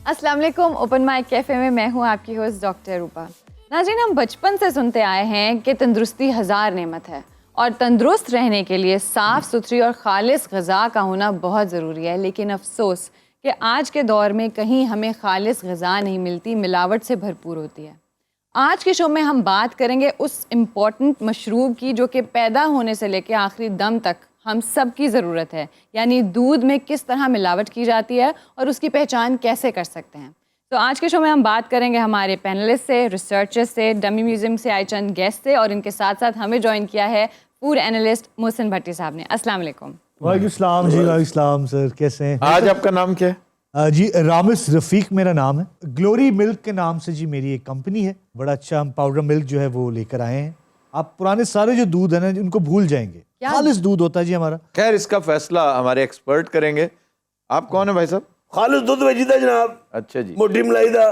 अस्सलाम वालेकुम। Open mic cafe में मैं हूँ आपकी होस्ट डॉक्टर रूपा। नाज़रीन, हम बचपन से सुनते आए हैं कि तंदुरुस्ती हज़ार नेमत है और तंदुरुस्त रहने के लिए साफ़ सुथरी और ख़ालिस ग़िज़ा का होना बहुत ज़रूरी है। लेकिन अफसोस कि आज के दौर में कहीं हमें ख़ालिस ग़िज़ा नहीं मिलती, मिलावट से भरपूर होती है। आज के शो में हम बात करेंगे उस इम्पॉर्टेंट मशरूब की जो कि पैदा होने से लेकर आखिरी दम तक हम सब की ज़रूरत है, यानी दूध में किस तरह मिलावट की जाती है और उसकी पहचान कैसे कर सकते हैं। तो आज के शो में हम बात करेंगे हमारे पैनलिस्ट से, रिसर्चर्स से, डमी म्यूजियम से आए चंद गेस्ट से, और इनके साथ साथ हमें ज्वाइन किया है फूड एनालिस्ट मोहसिन भट्टी साहब ने। अस्सलाम वालेकुम। वालेकुम सलाम जी। वालेकुम सलाम सर, कैसे हैं? आज आपका नाम क्या है? जी रामिस रफ़ीक मेरा नाम है। ग्लोरी मिल्क के नाम से जी मेरी एक कंपनी है। बड़ा अच्छा हम पाउडर मिल्क जो है वो लेकर आए हैं। आप पुराने सारे जो दूध है ना उनको भूल जाएंगे, खालिस दूध होता है जी हमारा। खैर, इसका फैसला हमारे एक्सपर्ट करेंगे। आप कौन है भाई साहब? खालिस दुध वेचीदा जनाब। अच्छा जी। मोटी मलाई दा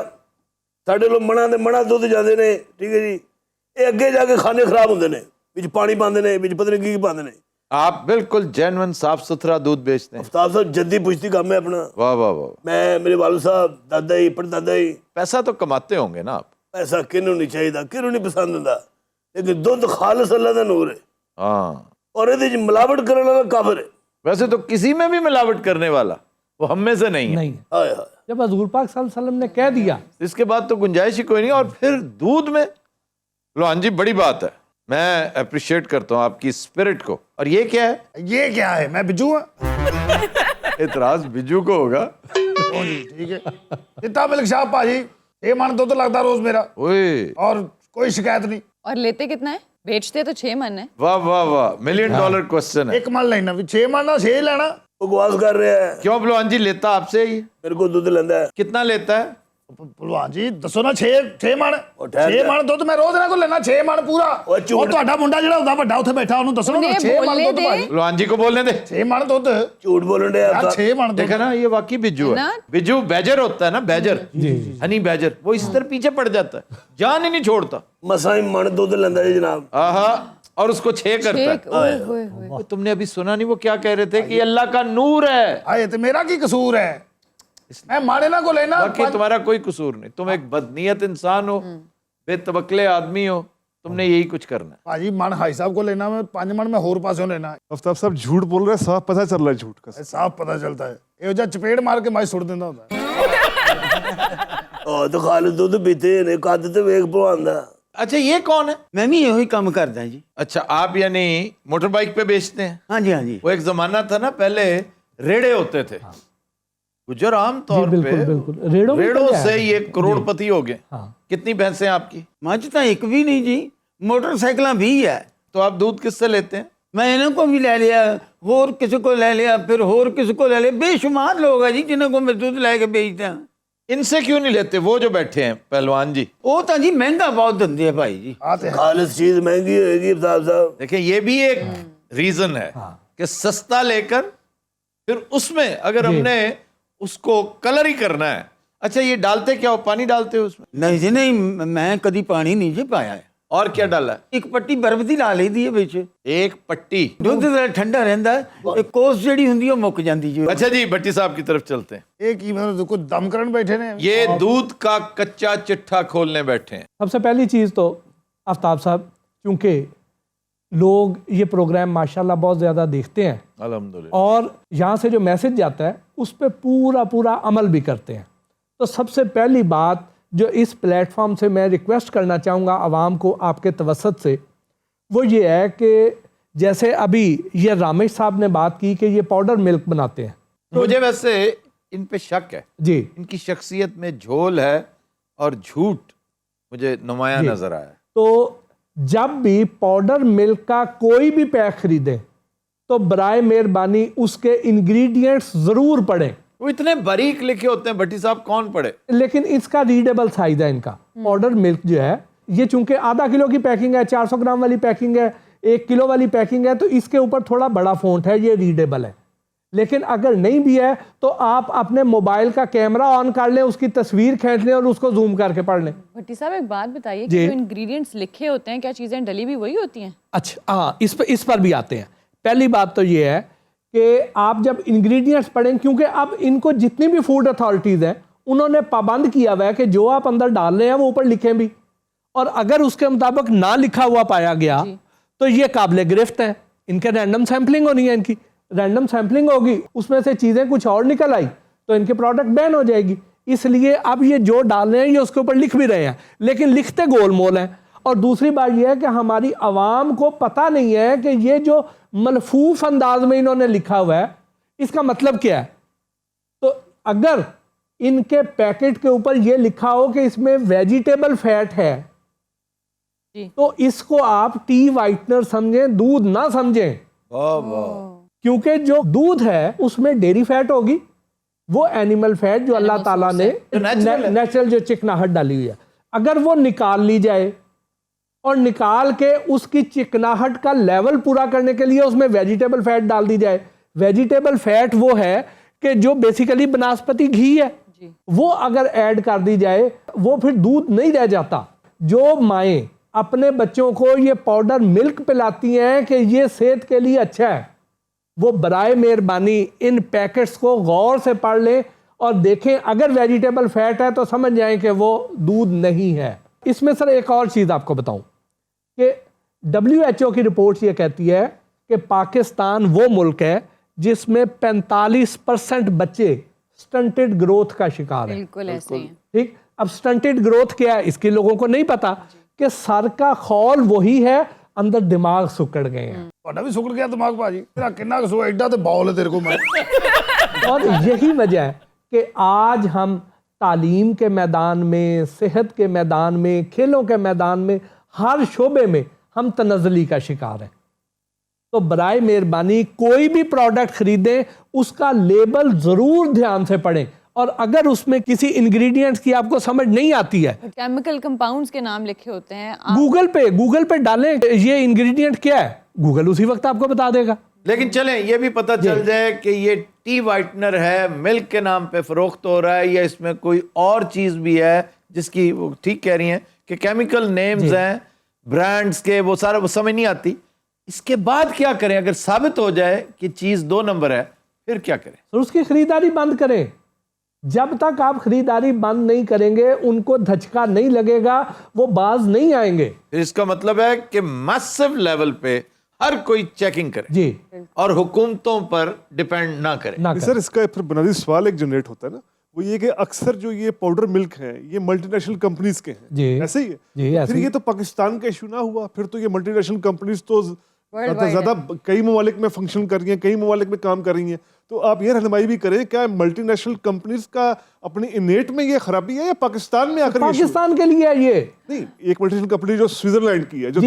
साडे लोग मना दुध जाते ने, ठीक है जी। ये अगे जाके खाने खराब होंदे ने, विच पानी पाते ने, विच पता नहीं की पाते ने। आप बिल्कुल जेन्युइन साफ सुथरा दूध बेचते हैं। आफ्ताब साहब जद्दी पुश्ती काम है अपना। वाह वाह वाह। मैं, मेरे वालू साहब, दादा ही, परदादा ही। पैसा तो कमाते होंगे ना आप? पैसा किनू नहीं चाहिए, किनू नहीं पसंद होंदा, लेकिन दुध खालिस अल्लाह दा नूर है हाँ। और ये मिलावट करने वाला काफिर है। वैसे तो किसी में भी मिलावट करने वाला वो हम में से नहीं है। नहीं, हाय हाय। जब हजूर पाक सल्लल्लाहु अलैहि वसल्लम ने कह दिया, इसके बाद तो गुंजाइश ही कोई नहीं। और फिर दूध में, लो हाँ जी, बड़ी बात है। मैं अप्रिशिएट करता हूँ आपकी स्पिरिट को। और ये क्या है? ये क्या है? मैं बिजू हूँ। इतराज बिजू को होगा। ठीक है, कितना मिल्क शाप भाजी, 6 मन दुध लगता रोज मेरा, ओए और कोई शिकायत नहीं। और लेते कितना है? बेचते तो 6 मन है। वाह वाह वाह, $1 मिलियन क्वेश्चन है। 1 मन लेना, 6 मन ना 6 लेना। बकवास कर रहे हैं। क्यों भलवान जी, लेता आपसे ही? मेरे को दूध लेंदा है। कितना लेता है? भलवान जी दसो ना, 6 मन, ਉਹ ਠਹਿਰ 6 मन दुध मैं रोज ਇਹਨਾਂ ਕੋਲ ਲੈਣਾ, 6 मन पूरा। ਉਹ ਝੂਠ। ਉਹ ਤੁਹਾਡਾ ਮੁੰਡਾ ਜਿਹੜਾ ਹੁੰਦਾ ਵੱਡਾ ਉੱਥੇ ਬੈਠਾ, ਉਹਨੂੰ ਦੱਸੋ ਨਾ, ਉਹਨੇ 6 मन ਬੋਲਨੇ ਦੁੱਧ ਦੇ। ਭਾਜੀ, भलवान जी को बोलने दे। 6 मन दुध झूठ बोलन डे यार, 6 मन दुध। देखा ना, ये वाकई बिज्जू है। ना? बिज्जू बैजर होता है ना, बैजर, हनी बैजर, वो इस तरह पीछे पड़ जाता है, जान ही नहीं छोड़ता। मसा ही मन दूध लेंदा है जनाब। आहा, और उसको 6 करता है। ठीक, ओए होए होए। वो तुमने अभी सुना नहीं, वो क्या कह रहे थे कि अल्लाह का नूर है। आए तो मेरा की कसूर है? मैं माने ना को लेना। बाकी तुम्हारा कोई कसूर नहीं। तुम एक बदनीयत इंसान हो, बेतवक्ले आदमी हो, तुमने यही कुछ करना है। भाजी मन हाई साहब को लेना, मैं 5 मन में होर पासों लेना। आफ्ताब साहब झूठ बोल रहे हैं, साफ पता चल रहा है झूठ का। साफ पता चलता है, ये जो चपेट मार के माई सुट देता होता है। ओ तो खालिस दूध पीते ने, कद ते वेख पवांदा। अच्छा, ये कौन है? मैं भी यही काम करता जी। अच्छा, आप यानी मोटर बाइक पे बेचते हैं? हाँ जी, हाँ जी। वो एक जमाना था ना, पहले रेड़े होते थे। गुजर आम तौर पे बिल्कुल रेड़ों में रेड़ों क्या से है? ये करोड़पति हो गए। हाँ। कितनी भैंसें आपकी? मझ तो एक भी नहीं जी, मोटरसाइकिल भी है। तो आप दूध किससे लेते हैं? मैं इन्हों को भी ले लिया, होर किसी को ले लिया, फिर होर किसी को ले लिया। बेशुमार लोग है जी जिन्हों को मैं दूध लेके बेचते हैं। इनसे क्यों नहीं लेते, वो जो बैठे हैं पहलवान जी? वो तो जी महंगा बहुत धंधे है भाई जी। आते हैं। खालिस चीज महंगी होगी साहब। देखिए, ये भी एक रीजन है कि सस्ता लेकर फिर उसमें अगर हमने उसको कलर ही करना है। अच्छा, ये डालते क्या हो? पानी डालते हो उसमें? नहीं जी नहीं, मैं कभी पानी नहीं जी पाया है। और क्या डाला है? एक पट्टी बर्फ दी ला ली दी है बिच। एक पट्टी। दुध ठंडा रहता है, एक कोस जड़ी हुंदी है मुक जाती जी। अच्छा जी, भट्टी साहब की तरफ चलते हैं। एक ही मतलब कुछ दम करन बैठे ने। ये दूध का कच्चा चिट्ठा खोलने बैठे हैं। सबसे पहली चीज़ तो आफ्ताब साहब, क्योंकि लोग ये प्रोग्राम माशाल्लाह बहुत ज़्यादा देखते हैं अल्हम्दुलिल्लाह, और यहाँ से जो मैसेज जाता है उस पर पूरा अमल भी करते हैं। तो सबसे पहली बात जो इस प्लेटफॉर्म से मैं रिक्वेस्ट करना चाहूँगा आवाम को आपके तवसत से, वो ये है कि जैसे अभी ये रामेश साहब ने बात की कि ये पाउडर मिल्क बनाते हैं। मुझे वैसे इन पे शक है। जी, इनकी शख्सियत में झोल है और झूठ मुझे नुमाया जी। नजर आया। तो जब भी पाउडर मिल्क का कोई भी पैक खरीदें तो बराए मेहरबानी उसके इंग्रेडिएंट्स ज़रूर पढ़ें। वो इतने बारीक लिखे होते हैं भट्टी साहब, कौन पढ़े? लेकिन इसका रीडेबल साइज है इनका। पाउडर मिल्क जो है ये चूंकि आधा किलो की पैकिंग है, 400 ग्राम वाली पैकिंग है, 1 किलो वाली पैकिंग है, तो इसके ऊपर थोड़ा बड़ा फ़ॉन्ट है, ये रीडेबल है। लेकिन अगर नहीं भी है तो आप अपने मोबाइल का कैमरा ऑन कर लें, उसकी तस्वीर खींच लें और उसको जूम करके पढ़ लें। भट्टी साहब एक बात बताइए कि जी। जो इंग्रेडिएंट्स लिखे होते हैं, क्या चीज़ें डली भी वही होती हैं? अच्छा, हाँ, इस पर भी आते हैं। पहली बात तो ये है कि आप जब इंग्रेडिएंट्स पढ़ें, क्योंकि अब इनको जितनी भी फूड अथॉरिटीज़ हैं उन्होंने पाबंद किया हुआ है कि जो आप अंदर डाल रहे हैं वो ऊपर लिखें भी, और अगर उसके मुताबिक ना लिखा हुआ पाया गया तो ये काबिल गिरफ्त है। इनके रैंडम सैम्पलिंग होनी है, इनकी रैंडम सैम्पलिंग होगी, उसमें से चीज़ें कुछ और निकल आई तो इनके प्रोडक्ट बैन हो जाएगी। इसलिए अब ये जो डाल रहे हैं ये उसके ऊपर लिख भी रहे हैं, लेकिन लिखते गोलमोल हैं। और दूसरी बात यह है कि हमारी आवाम को पता नहीं है कि ये जो मलफूफ अंदाज में इन्होंने लिखा हुआ है इसका मतलब क्या है। तो अगर इनके पैकेट के ऊपर ये लिखा हो कि इसमें वेजिटेबल फैट है तो इसको आप टी वाइटनर समझें, दूध ना समझें। क्योंकि जो दूध है उसमें डेयरी फैट होगी, वो एनिमल फैट जो अल्लाह ताला ने नेचुरल जो चिकनाहट डाली हुई है, अगर वो निकाल ली जाए और निकाल के उसकी चिकनाहट का लेवल पूरा करने के लिए उसमें वेजिटेबल फैट डाल दी जाए। वेजिटेबल फैट वो है कि जो बेसिकली बनस्पति घी है, वो अगर ऐड कर दी जाए वो फिर दूध नहीं रह जाता। जो माएँ अपने बच्चों को ये पाउडर मिल्क पिलाती हैं कि ये सेहत के लिए अच्छा है, वो बराए मेहरबानी इन पैकेट्स को गौर से पढ़ लें और देखें, अगर वेजिटेबल फैट है तो समझ जाएं कि वो दूध नहीं है। इसमें सर एक और चीज़ आपको बताऊं कि WHO की रिपोर्ट ये कहती है कि पाकिस्तान वो मुल्क है जिसमें 45% बच्चे स्टंटेड ग्रोथ का शिकार है। बिल्कुल ऐसे ही है। ठीक, अब स्टंटेड ग्रोथ क्या है इसके लोगों को नहीं पता कि सर का खौल वही है, अंदर दिमाग सुकड़ गए हैं। ਤੁਹਾਡਾ ਵੀ ਸੁੱਕ ਗਿਆ ਦਿਮਾਗ ਭਾਜੀ, ਤੇਰਾ ਕਿੰਨਾ ਕੁ ਸੋ ਐਡਾ ਤੇ ਬੌਲ ਹੈ ਤੇਰੇ ਕੋਲ ਮੈਂ। और यही वजह है कि आज हम तालीम के मैदान में, सेहत के मैदान में, खेलों के मैदान में, हर शोबे में हम तनज़ली का शिकार हैं। तो बराए मेहरबानी कोई भी प्रोडक्ट खरीदें उसका लेबल ज़रूर ध्यान से पढ़ें, और अगर उसमें किसी इंग्रेडिएंट्स की आपको समझ नहीं आती है, केमिकल कंपाउंड्स के नाम लिखे होते हैं, गूगल पे डालें ये इंग्रेडिएंट क्या है, गूगल उसी वक्त आपको बता देगा। लेकिन चलें ये भी पता चल जाए कि ये टी वाइटनर है, मिल्क के नाम पे फरोख्त हो रहा है, या इसमें कोई और चीज़ भी है जिसकी वो ठीक कह रही हैं कि केमिकल नेम्स हैं ब्रांड्स के, वो सारा वो समझ नहीं आती। इसके बाद क्या करें अगर साबित हो जाए कि चीज़ 2 नंबर है, फिर क्या करें? तो उसकी खरीदारी बंद करें। जब तक आप खरीदारी बंद नहीं करेंगे उनको धचका नहीं लगेगा, वो बाज नहीं आएंगे। फिर इसका मतलब है कि मैसिव लेवल पे हर कोई चेकिंग करे जी, और हुकूमतों पर डिपेंड ना करे। ना सर इसका फिर बुनियादी सवाल एक जनरेट होता है ना, वो ये कि अक्सर जो ये पाउडर मिल्क है ये मल्टीनेशनल कंपनीज के हैं। जी ऐसे ही है। जी, ऐसे फिर ही। ये तो पाकिस्तान का इशू ना हुआ, फिर तो ये मल्टीनेशनल कंपनीज तो ज्यादा कई ममालिक में फंक्शन कर रही हैं, कई ममालिक में काम कर रही हैं। तो आप ये रहनुमाई भी करें, क्या मल्टीनेशनल कंपनीज का अपनी इनेट में ये खराबी है या पाकिस्तान में आकर पाकिस्तान के लिए है ये? नहीं, एक मल्टीनेशनल कंपनी जो स्विट्जरलैंड की है, जो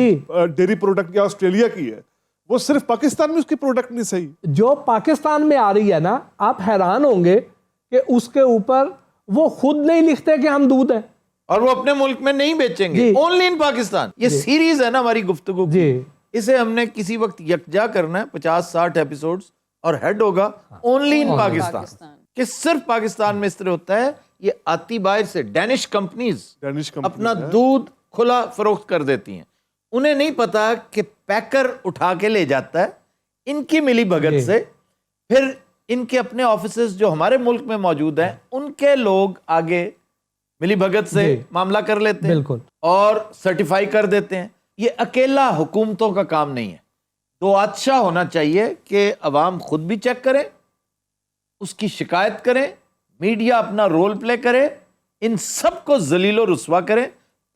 डेयरी प्रोडक्ट या ऑस्ट्रेलिया की है, वो सिर्फ पाकिस्तान में उसकी प्रोडक्ट नहीं सही। जो पाकिस्तान में आ रही है ना, आप हैरान होंगे कि उसके ऊपर वो खुद नहीं लिखते कि हम दूध है, और वो अपने मुल्क में नहीं बेचेंगे, ओनली इन पाकिस्तान। ये सीरीज है ना हमारी गुफ्तगू की, इसे हमने किसी वक्त यकजा करना है, 50-60 एपिसोड्स, और हेड होगा ओनली इन पाकिस्तान, कि सिर्फ पाकिस्तान में इस तरह होता है। ये आती बाहर से डेनिश कंपनीज अपना दूध खुला फरोख्त कर देती हैं, उन्हें नहीं पता कि पैकर उठा के ले जाता है इनकी मिली भगत से, फिर इनके अपने ऑफिसेज जो हमारे मुल्क में मौजूद हैं उनके लोग आगे मिली भगत से मामला कर लेते हैं, बिल्कुल, और सर्टिफाई कर देते हैं। ये अकेला हुकूमतों का काम नहीं है। तो अच्छा होना चाहिए कि अवाम खुद भी चेक करे, उसकी शिकायत करें, मीडिया अपना रोल प्ले करे, इन सब को जलीलो रुस्वा करे,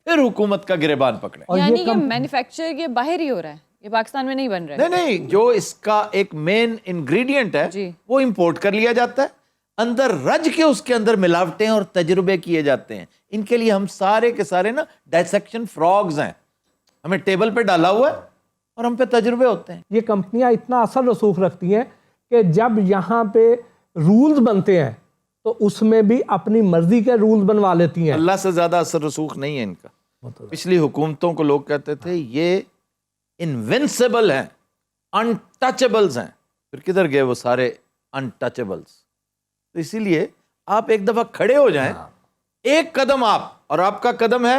फिर हुकूमत का गिरेबान पकड़े। यानी कि मैन्युफैक्चर के बाहर ही हो रहा है, ये पाकिस्तान में नहीं बन रहा है। नहीं, जो इसका एक मेन इंग्रेडिएंट है वो इंपोर्ट कर लिया जाता है, अंदर रज के उसके अंदर मिलावटें और तजुर्बे किए जाते हैं। इनके लिए हम सारे के सारे ना डायसेक्शन फ्रॉग्स हैं, हमें टेबल पे डाला हुआ है और हम पे तजुर्बे होते हैं। ये कंपनियां इतना असर रसूख रखती हैं कि जब यहाँ पे रूल्स बनते हैं तो उसमें भी अपनी मर्जी के रूल्स बनवा लेती हैं। अल्लाह से ज्यादा असर रसूख नहीं है इनका। पिछली हुकूमतों को लोग कहते थे ये इनविंसिबल हैं, अनटचेबल्स हैं, फिर किधर गए वो सारे अनटचेबल्स? तो इसीलिए आप एक दफा खड़े हो जाएं, एक कदम आप, और आपका कदम है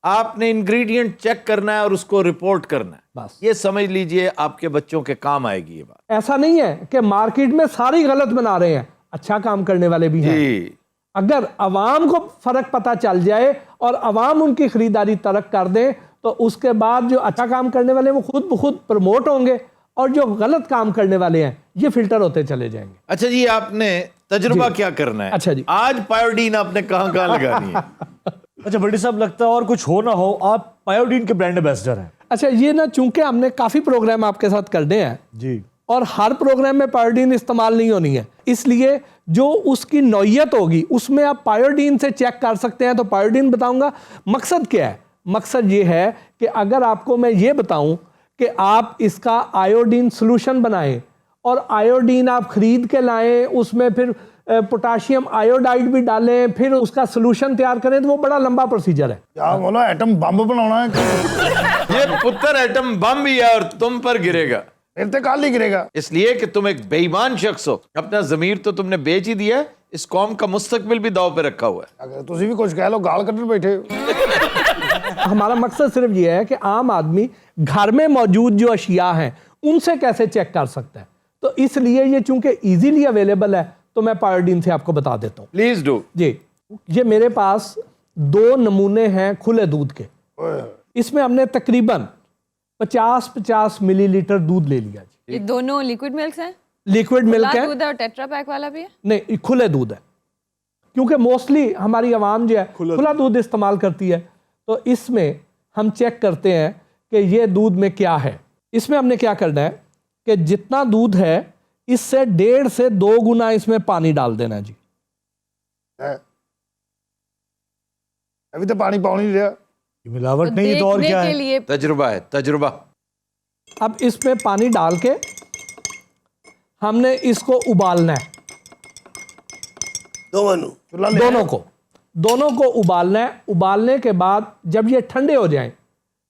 आपने इंग्रेडिएंट चेक करना है और उसको रिपोर्ट करना है, बस ये समझ लीजिए आपके बच्चों के काम आएगी ये बात। ऐसा नहीं है कि मार्केट में सारी गलत बना रहे हैं, अच्छा काम करने वाले भी हैं। अगर आवाम को फ़र्क पता चल जाए और आवाम उनकी ख़रीदारी तरक कर दें तो उसके बाद जो अच्छा काम करने वाले हैं वो खुद ब खुद प्रमोट होंगे और जो गलत काम करने वाले हैं ये फिल्टर होते चले जाएंगे। अच्छा जी, आपने तजुर्बा क्या करना है? अच्छा जी। आज पायोडीन आपने कहाँ लगानी है? अच्छा बड़ी साहब, लगता है और कुछ हो ना हो, आप पायोडीन के ब्रांड एम्बेसडर हैं। अच्छा, ये ना चूंकि हमने काफ़ी प्रोग्राम आपके साथ करने हैं जी, और हर प्रोग्राम में पायोडीन इस्तेमाल नहीं होनी है, इसलिए जो उसकी नौयत होगी उसमें आप पायोडीन से चेक कर सकते हैं। तो पायोडीन बताऊंगा। मकसद क्या है? मकसद ये है कि अगर आपको मैं ये बताऊं कि आप इसका आयोडीन सोल्यूशन बनाएं और आयोडीन आप खरीद के लाएं, उसमें फिर पोटाशियम आयोडाइड भी डालें, फिर उसका सोल्यूशन तैयार करें, तो वो बड़ा लंबा प्रोसीजर है। क्या बोला, एटम बम बनाना है? ये पुत्र एटम बम भी है और तुम पर गिरेगा। फिर तो काल ही गिरेगा। इसलिए कि तुम एक बेईमान शख्स हो। अपना जमीर तो तुमने बेच ही दिया है, इस कौम का मुस्तकबिल भी दाव पे रखा हुआ है। अगर तुसी भी कुछ कह लो, गाल कटने बैठे हो। हमारा मकसद सिर्फ ये है कि आम आदमी घर में मौजूद जो अशिया हैं उनसे कैसे चेक कर सकता है। तो इसलिए ये चूंकि इजीली अवेलेबल है तो मैं पायोडीन से आपको बता देता हूँ। प्लीज डू जी, ये मेरे पास 2 नमूने हैं खुले दूध के। इसमें हमने तकरीबन 50-50 मिलीलीटर दूध ले लिया जी। ये दोनों लिक्विड मिल्क हैं? लिक्विड मिल्क खुला है? दूध है और टेट्रा पैक वाला भी है? नहीं, खुले दूध है, क्योंकि मोस्टली हमारी आवाम जो है खुला दूध इस्तेमाल करती है। तो इसमें हम चेक करते हैं कि ये दूध में क्या है। इसमें हमने क्या करना है कि जितना दूध है इससे 1.5 से 2 गुना इसमें पानी डाल देना जी। अभी तो पानी पानी नहीं रहा। मिलावट नहीं है तो और क्या है? लिए तजुर्बा है, तजुर्बा। अब इसमें पानी डाल के हमने इसको उबालना है, दोनों को उबालना है। उबालने के बाद जब ये ठंडे हो जाएं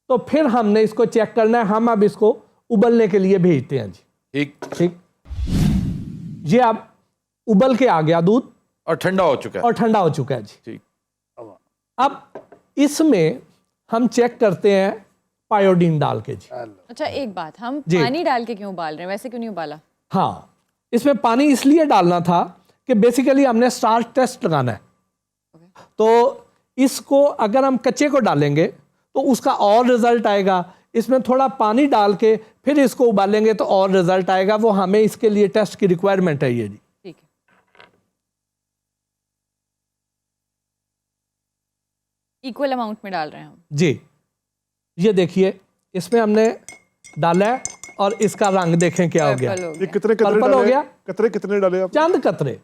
तो फिर हमने इसको चेक करना है। हम अब इसको उबलने के लिए भेजते हैं जी। ठीक। ये अब उबल के आ गया दूध और ठंडा हो चुका है। जी। ठीक। अब इसमें हम चेक करते हैं पायोडीन डाल के जी। अच्छा, एक बात, हम जी। पानी डाल के क्यों उबाल रहे हैं? वैसे क्यों नहीं उबाला? हाँ, इसमें पानी इसलिए डालना था कि बेसिकली हमने स्टार्च टेस्ट लगाना है। तो इसको अगर हम कच्चे को डालेंगे तो उसका और रिजल्ट आएगा। इसमें थोड़ा पानी डाल के फिर इसको उबालेंगे तो और रिजल्ट आएगा। वो हमें इसके लिए टेस्ट की रिक्वायरमेंट है ये जी। ठीक है। इक्वल अमाउंट में डाल रहे हैं हम जी। ये देखिए, इसमें हमने डाला है और इसका रंग देखें क्या हो गया। पर्पल हो ये गया। कितने कतरे पर्पल हो डाले? गया। कतरे कितने डाले आप? चंद कतरे,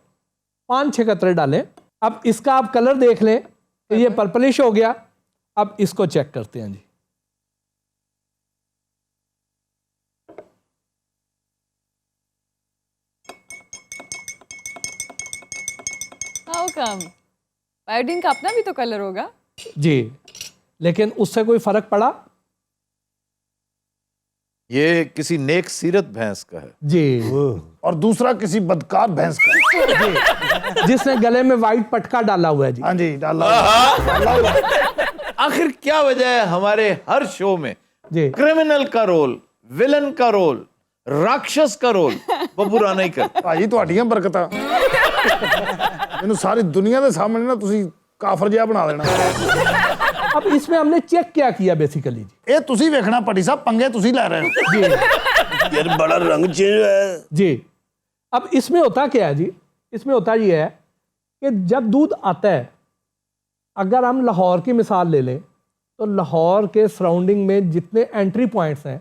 5-6 कतरे डालें। अब इसका आप कलर देख लें तो ये पर्पलिश हो गया। अब इसको चेक करते हैं जी। How come? पायोडीन का अपना भी तो कलर होगा। जी, लेकिन उससे कोई फर्क पड़ा? ये किसी नेक सीरत भैंस का है जी। और दूसरा किसी बदकार भैंस का। जिसने गले में वाइट पटका डाला हुआ है जी। हाँ जी, डाला आखिर क्या वजह है हमारे हर शो में जी। क्रिमिनल का रोल, विलन का रोल, राक्षस का रोल बबूरा नहीं करता? भाजी ਤੁਹਾਡੀਆਂ ਬਰਕਤਾਂ ਮੈਨੂੰ ਸਾਰੀ ਦੁਨੀਆ ਦੇ ਸਾਹਮਣੇ ਨਾ ਤੁਸੀਂ ਕਾਫਰ ਜਿਹਾ ਬਣਾ ਦੇਣਾ। अब इसमें हमने चेक क्या किया बेसिकली जी। ਇਹ ਤੁਸੀਂ ਵੇਖਣਾ ਪੱਟੀ ਸਾਹਿਬ, ਪੰਗੇ ਤੁਸੀਂ ਲੈ ਰਹੇ ਹੋ। जी यार बड़ा रंग चेंज है। जी। अब इसमें होता क्या है जी? इसमें होता ये है कि जब दूध आता है, अगर हम लाहौर की मिसाल ले लें तो लाहौर के सराउंडिंग में जितने एंट्री पॉइंट्स हैं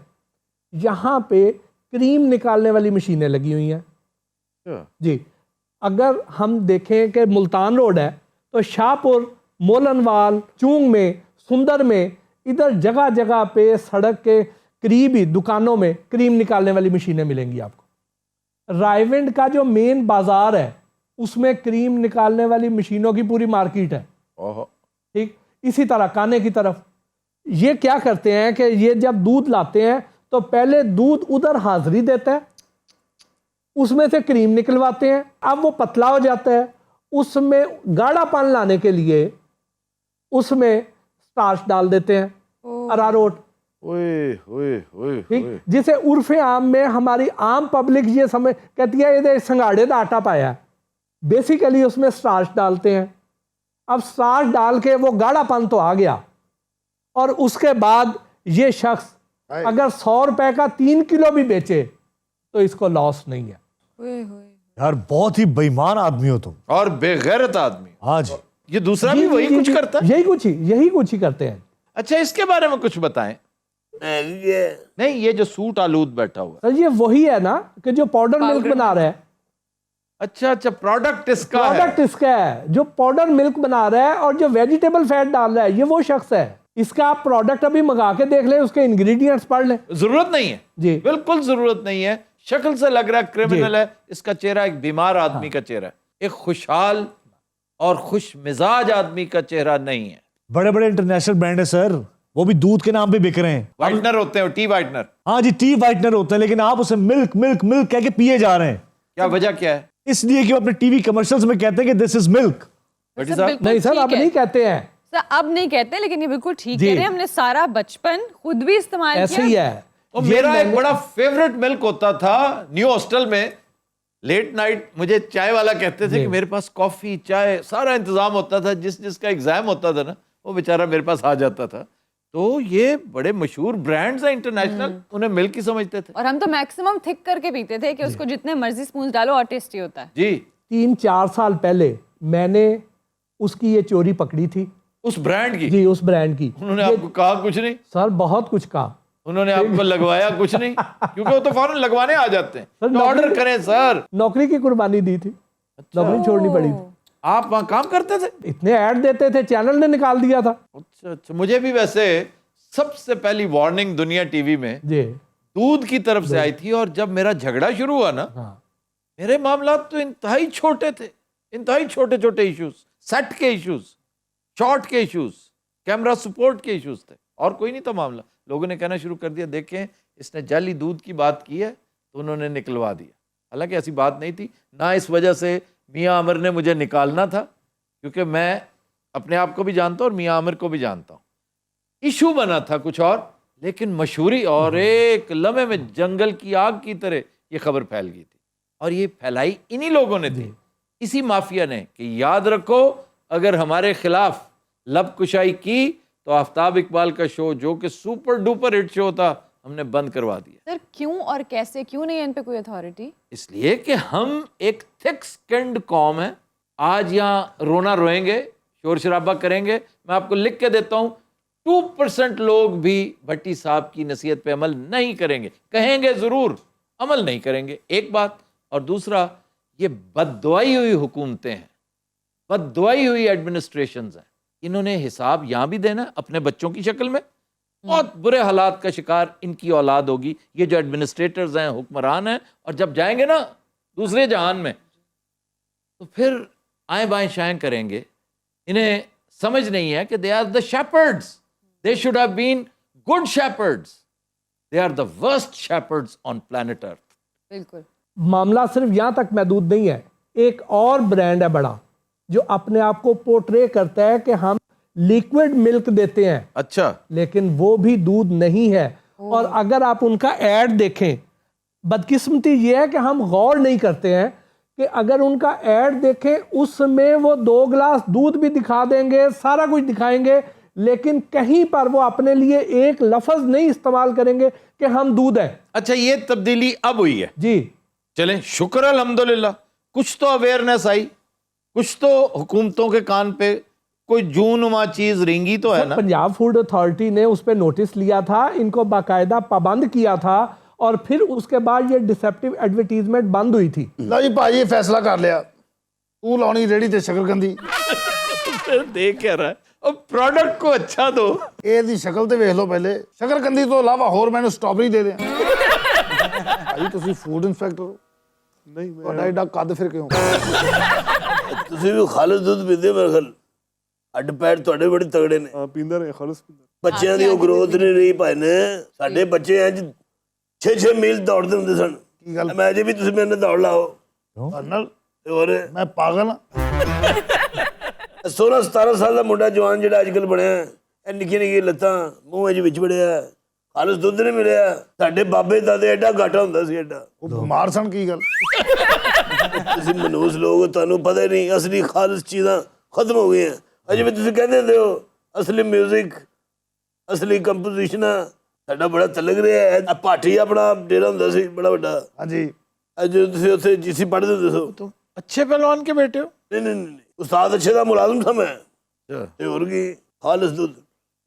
यहाँ पे क्रीम निकालने वाली मशीनें लगी हुई हैं जी। अगर हम देखें कि मुल्तान रोड है तो शाहपुर, मोलनवाल, चूंग में, सुंदर में, इधर जगह जगह पे सड़क के करीब ही दुकानों में क्रीम निकालने वाली मशीनें मिलेंगी आपको। रायविंड का जो मेन बाजार है उसमें क्रीम निकालने वाली मशीनों की पूरी मार्केट है। ठीक इसी तरह काने की तरफ ये क्या करते हैं कि ये जब दूध लाते हैं तो पहले दूध उधर हाजिरी देता है, उसमें से क्रीम निकलवाते हैं। अब वो पतला हो जाता है, उसमें गाढ़ापन लाने के लिए उसमें स्टार्च डाल देते हैं, अरारोट। ठीक, जिसे उर्फे आम में हमारी आम पब्लिक ये समझ कहती है ये संगाड़े का आटा पाया। बेसिकली उसमें स्टार्च डालते हैं। अब स्टार्च डाल के वो गाढ़ापन तो आ गया, और उसके बाद ये शख्स अगर 100 रुपए का 3 किलो भी बेचे तो इसको लॉस नहीं है। यार बहुत ही बेईमान आदमी हो तुम, और बेगैरत आदमी। हाँ जी। ये दूसरा जी, भी वही जी, कुछ जी, करता है। यही कुछ ही करते हैं। अच्छा, इसके बारे में कुछ बताएं। नहीं, ये जो सूट आलूद बैठा हुआ है। सर ये वही है ना कि जो पाउडर मिल्क बना रहा है। अच्छा अच्छा, प्रोडक्ट इसका है। प्रोडक्ट इसका है जो पाउडर मिल्क बना रहा है, और जो वेजिटेबल फैट डाल रहा है ये वो शख्स है। इसका आप प्रोडक्ट अभी मंगा के देख लें, उसके इंग्रेडिएंट्स पढ़ लें। जरूरत नहीं है जी, बिल्कुल जरूरत नहीं है। शक्ल से लग रहा है क्रिमिनल है, इसका चेहरा एक बीमार आदमी का चेहरा है, एक खुशहाल और खुश मिजाज आदमी का चेहरा नहीं है। बड़े बड़े इंटरनेशनल ब्रांड है सर, वो भी दूध के नाम पे बिक रहे हैं। वाइटनर होते हैं, टी वाइटनर। हाँ जी, टी वाइटनर होता है, लेकिन आप उसे मिल्क मिल्क मिल्क कह के पिए जा रहे हैं। क्या वजह क्या है? इसलिए कि वो अपने टीवी कमर्शियल्स में कहते हैं कि दिस इज मिल्क। भट्टी साहब, नहीं सर अब नहीं कहते हैं, सर अब नहीं कहते, लेकिन ये बिल्कुल ठीक जी। कह रहे हैं। हमने सारा बचपन खुद भी इस्तेमाल ऐसे किया। ही है। और मेरा एक बड़ा फेवरेट मिल्क होता था न्यू हॉस्टल में। लेट नाइट मुझे चाय वाला कहते थे कि मेरे पास कॉफी चाय सारा इंतजाम होता था। जिसका एग्जाम होता था ना, वो बेचारा मेरे पास आ जाता था। तो ये बड़े मशहूर ब्रांड्स हैं इंटरनेशनल, उन्हें मिल्क ही समझते थे। और हम तो मैक्सिमम थिक करके पीते थे कि उसको जितने मर्जी स्पून डालो और टेस्टी होता है। जी, 3-4 साल पहले मैंने उसकी ये चोरी पकड़ी थी। उस ब्रांड की? जी, उस ब्रांड की। उन्होंने आपको कहा कुछ नहीं? सर बहुत कुछ कहा। उन्होंने आपको लगवाया कुछ नहीं? क्योंकि वो तो फौरन लगवाने आ जाते हैं। तो ऑर्डर करें सर। नौकरी की कुर्बानी दी थी, नौकरी छोड़नी पड़ी थी। आप वहां काम करते थे? इतने ऐड देते थे, चैनल ने निकाल दिया था। अच्छा अच्छा। मुझे भी वैसे सबसे पहली वार्निंग दुनिया टीवी में जी, दूध की तरफ से आई थी। और जब मेरा झगड़ा शुरू हुआ ना, हाँ। मेरे मामला तो इंतहाई छोटे थे, इंतहाई छोटे छोटे इश्यूज, सेट के इश्यूज, शॉट के इश्यूज, कैमरा सपोर्ट के इश्यूज थे, और कोई नहीं था मामला। लोगों ने कहना शुरू कर दिया, देखें इसने जाली दूध की बात की है, तो उन्होंने निकलवा दिया। हालांकि ऐसी बात नहीं थी ना। इस वजह से मियां आमिर ने मुझे निकालना था, क्योंकि मैं अपने आप को भी जानता हूँ और मियां आमिर को भी जानता हूँ। इशू बना था कुछ और, लेकिन मशहूरी और एक लम्हे में जंगल की आग की तरह ये खबर फैल गई थी। और ये फैलाई इन्हीं लोगों ने थी, इसी माफिया ने, कि याद रखो अगर हमारे खिलाफ लबकुशाई की तो आफ्ताब इकबाल का शो, जो कि सुपर डुपर हिट शो था, हमने बंद करवा दिया। सर क्यों और कैसे, क्यों नहीं है इन पे कोई अथॉरिटी? इसलिए कि हम एक थिक स्किन्ड कौम है। आज यहाँ रोना रोएंगे, शोर शराबा करेंगे। मैं आपको लिख के देता हूँ, 2% लोग भी भट्टी साहब की नसीहत पे अमल नहीं करेंगे। कहेंगे जरूर, अमल नहीं करेंगे, एक बात। और दूसरा, ये बददुआई हुई हुकूमतें हैं, बददुआई हुई एडमिनिस्ट्रेशंस हैं। इन्होंने हिसाब यहाँ भी देना अपने बच्चों की शक्ल में। बहुत बुरे हालात का शिकार इनकी औलाद होगी। ये जो एडमिनिस्ट्रेटर्स हैं, हुक्मरान हैं, और जब जाएंगे ना दूसरे जहान में, तो फिर आए बाएं शाएं करेंगे। इन्हें समझ नहीं है कि they are the shepherds, they should have been good shepherds, they are the worst shepherds on planet earth. बिल्कुल। मामला सिर्फ यहाँ तक महदूद नहीं है। एक और ब्रांड है बड़ा, जो अपने आप को पोर्ट्रे करता है कि हम लिक्विड मिल्क देते हैं। अच्छा, लेकिन वो भी दूध नहीं है। और अगर आप उनका ऐड देखें, बदकिस्मती ये है कि हम गौर नहीं करते हैं कि अगर उनका ऐड देखें, उसमें वो 2 गिलास दूध भी दिखा देंगे, सारा कुछ दिखाएंगे, लेकिन कहीं पर वो अपने लिए एक लफ्ज नहीं इस्तेमाल करेंगे कि हम दूध है। अच्छा, ये तब्दीली अब हुई है। जी, चलें, शुक्र अल्हम्दुलिल्लाह, कुछ तो अवेयरनेस आई, कुछ तो हुकूमतों के कान पे कोई जूनुमा चीज रिंगी तो है ना। पंजाब फूड अथॉरिटी ने उस पर नोटिस लिया था, इनको बाकायदा पाबंद किया था, और फिर उसके बाद ये डिसेप्टिव एडवर्टीजमेंट बंद हुई थी। लो जी भाई, ये फैसला कर लिया, तू लाउनी रेड़ी ते शकरकंदी। देख क्या रहा है, और प्रोडक्ट को अच्छा दो। ਇਹਦੀ ਸ਼ਕਲ ਤੇ ਵੇਖ ਲਓ ਪਹਿਲੇ, शकरकंदी ਤੋਂ ਇਲਾਵਾ ਹੋਰ ਮੈਨੂੰ ਸਟ੍ਰਾਬੇਰੀ ਦੇ ਦੇ। ਭਾਈ ਤੁਸੀਂ ਫੂਡ ਇੰਸਪੈਕਟਰ ਹੋ, नहीं मैं ਤੁਹਾਡਾ ਐਡਾ ਕੱਦ ਫਿਰ ਕਿਉਂ? ਤੁਸੀਂ ਵੀ ਖਾਲਿਸ ਦੁੱਧ ਪੀਂਦੇ ਮੇਰੇ ਖਿਆਲ, ਹੱਡ ਪੈਰ ਤੁਹਾਡੇ ਬੜੇ ਤਗੜੇ ਨੇ। पींदा रहे खालिस पींदा। ਬੱਚਿਆਂ ਦੀ ਉਹ ਗਰੋਥ ਨਹੀਂ ਰਹੀ ਭਾਈ ਨੇ। ਸਾਡੇ ਬੱਚੇ ਇੰਜ 6-6 ਮੀਲ ਦੌੜਦੇ ਹੁੰਦੇ ਸਨ। ਕੀ ਗੱਲ? ਮੈਂ ਜੇ ਵੀ ਤੁਸੀਂ ਮੇਰੇ ਨਾਲ ਦੌੜ ਲਾਓ। ਕਰਨਲ ਤੇ ਹੋਰ ਮੈਂ ਪਾਗਲ ਹਾਂ? 16-17 ਸਾਲ ਦਾ ਮੁੰਡਾ ਜਵਾਨ ਜਿਹੜਾ ਅੱਜ ਕੱਲ ਬਣਿਆ, ਇਹ ਨਿੱਕੀ ਨਿੱਕੀ ਲੱਤਾਂ, ਮੂੰਹ ਚ ਵਿੱਚ ਵੜਿਆ, ਖਾਲਿਸ ਦੁੱਧ ਨਹੀਂ ਮਿਲਿਆ। ਸਾਡੇ ਬਾਬੇ ਦਾਦੇ ਐਡਾ ਘਾਟਾ ਹੁੰਦਾ ਸੀ, ਐਡਾ। ਉਹ ਬਿਮਾਰ ਸਨ, ਕੀ ਗੱਲ? ਤੁਸੀਂ ਮਨੂਸ ਲੋਕ ਤੁਹਾਨੂੰ ਪਤਾ ਹੀ ਨਹੀਂ ਅਸਲੀ ਖਾਲਸ ਚੀਜ਼ਾਂ ਖਤਮ ਹੋ ਗਈਆਂ ਅਜੇ ਵੀ ਤੁਸੀਂ ਕਹਿੰਦੇ ਹੁੰਦੇ ਹੋ ਅਸਲੀ 뮤직 ਅਸਲੀ ਕੰਪੋਜੀਸ਼ਨਾਂ ਸਾਡਾ ਬੜਾ ਤਲਕ ਰਿਹਾ ਹੈ ਭਾਟੀ ਆਪਣਾ ਡੇਰਾ ਹੁੰਦਾ ਸੀ ਬੜਾ ਵੱਡਾ ਹਾਂਜੀ ਅੱਜ ਤੁਸੀਂ ਉੱਥੇ ਜੀਸੀ ਪੜ੍ਹਦੇ ਹੁੰਦੇ ਸੋ तुम अच्छे पहलवान के बेटे हो ਨਹੀਂ ਉਸਤਾਦ ਅੱਛੇ ਦਾ ਮੁਲਾਜ਼ਮ ਥਾ ਮੈਂ ਤੇ ਹੋਰ ਕੀ ਖਾਲਸ ਦੁੱਧ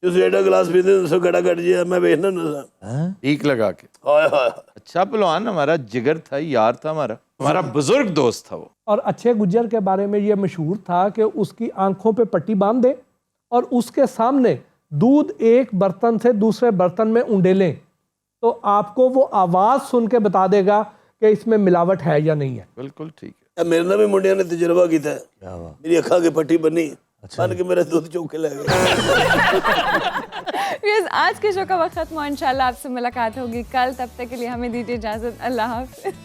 ਤੁਸੀਂ ਐਡਾ ਗਲਾਸ ਪੀਂਦੇ ਹੁੰਦੇ ਸੋ ਗੜਾ ਕੱਢ ਜਿਆ ਮੈਂ ਵੇਖਣਾ ਹੁੰਦਾ ਸਾਂ टीक लगा के ਹਾਏ ਹਾਏ अच्छा पहलवान हमारा जिगर था, यार था, हमारा बुजुर्ग दोस्त था वो। और अच्छे गुज्जर के बारे में ये मशहूर था कि उसकी आंखों पे पट्टी बांध दे और उसके सामने दूध एक बर्तन से दूसरे बर्तन में उंडेलें तो आपको वो आवाज़ सुन के बता देगा कि इसमें मिलावट है या नहीं है। बिल्कुल ठीक है। ਇਹ ਮੇਰੇ ਨਾਲ ਵੀ ਮੁੰਡਿਆਂ ਨੇ ਤਜਰਬਾ ਕੀਤਾ ਹੈ ਮੇਰੀ ਅੱਖਾਂ ਅੱਗੇ ਪੱਟੀ ਬੰਨੀ बन के मेरा दूध चौक के ले गए। आज के शो का वक्त खत्म हुआ। इंशाल्लाह आपसे मुलाकात होगी कल, तब तक के लिए हमें दीजिए इजाजत। अल्लाह हाफ़िज़।